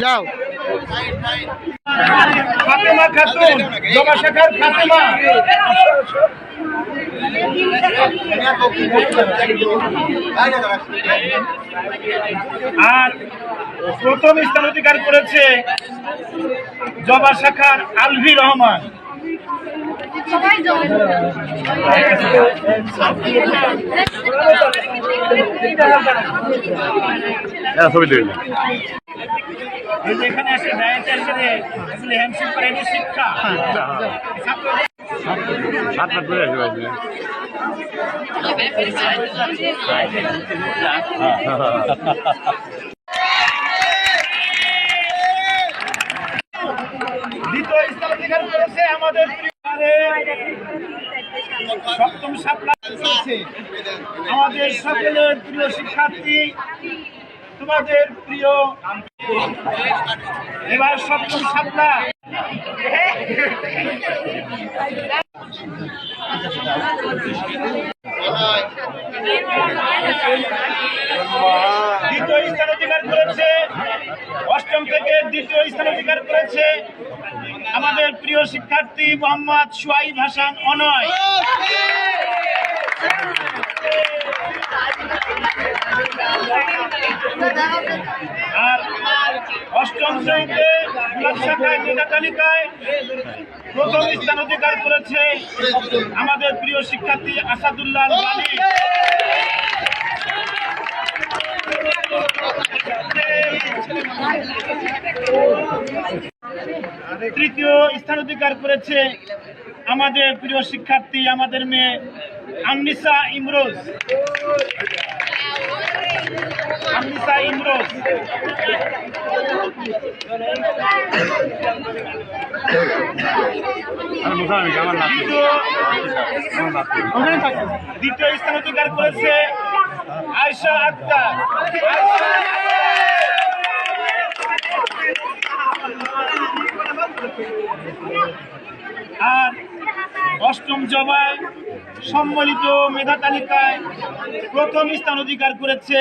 যাও ফাতেমা খাতুন জবা শাখার ফাতেমা। আর প্রথম স্থান অধিকার করেছে জবা শাখার আলভি রহমান। এখানে আসে হ্যান্ডশেক করে শিক্ষা দ্বিতীয় স্থান অধিকার করেছে আমাদের সপ্তম শাপলা করেছে আমাদের সকলের প্রিয় শিক্ষার্থী, তোমাদের প্রিয় এবার সপ্তম শাপলা। দ্বিতীয় স্থান অধিকার করেছে, অষ্টম থেকে দ্বিতীয় স্থান অধিকার করেছে আমাদের প্রিয় শিক্ষার্থী মোহাম্মদ সোহাইব হাসান অনয়। আর অষ্টম শ্রেণীতে শাখায় মেধা তালিকায় প্রথম স্থান অধিকার করেছে আমাদের প্রিয় শিক্ষার্থী আসাদুল্লাহ আলী। তৃতীয় স্থান অধিকার করেছে আমাদের প্রিয় শিক্ষার্থী, আমাদের মেয়ে আননিসা ইমরোজ। দ্বিতীয় স্থান অধিকার করেছে আয়েশা আক্তার। আর অষ্টম জবায় সম্মিলিত মেধা তালিকায় প্রথম স্থান অধিকার করেছে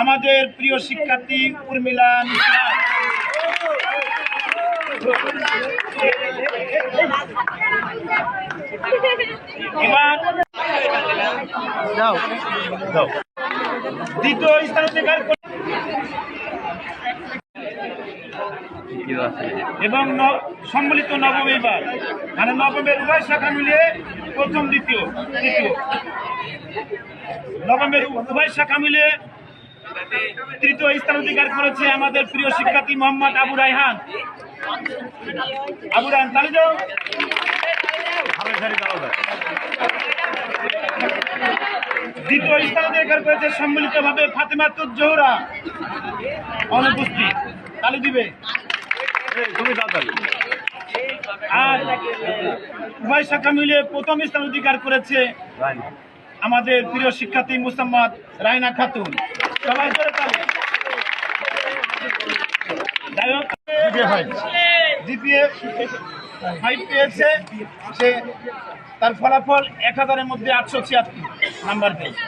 আমাদের প্রিয় শিক্ষার্থী উর্মিলা মিশ্রা। এবার দ্বিতীয় স্থান অধিকার এবং সম্মিলিত নবম, এবার মানে নবমের উভয় শাখা মিলিয়ে প্রথম দ্বিতীয় নবমের উভয় শাখা মিলিয়ে তৃতীয় স্থান অধিকার করেছে আমাদের প্রিয় শিক্ষার্থী মোহাম্মদ আবু রায়হান। তাহলে যাও। দ্বিতীয় স্থান অধিকার করেছে সম্মিলিতভাবে ফাতেমাতুজ জোহরা, অনুপস্থিত। তালি দিবে। আর উভয় শাখা মিলিয়ে প্রথম স্থান অধিকার করেছে আমাদের প্রিয় শিক্ষার্থী মুসাম্মদ রায়না খাতুন। সবাই করে তালি। জিপিএ 5 পেয়েছে সে, তার ফলাফল 1000-এর মধ্যে 876 নাম্বার পেয়েছে।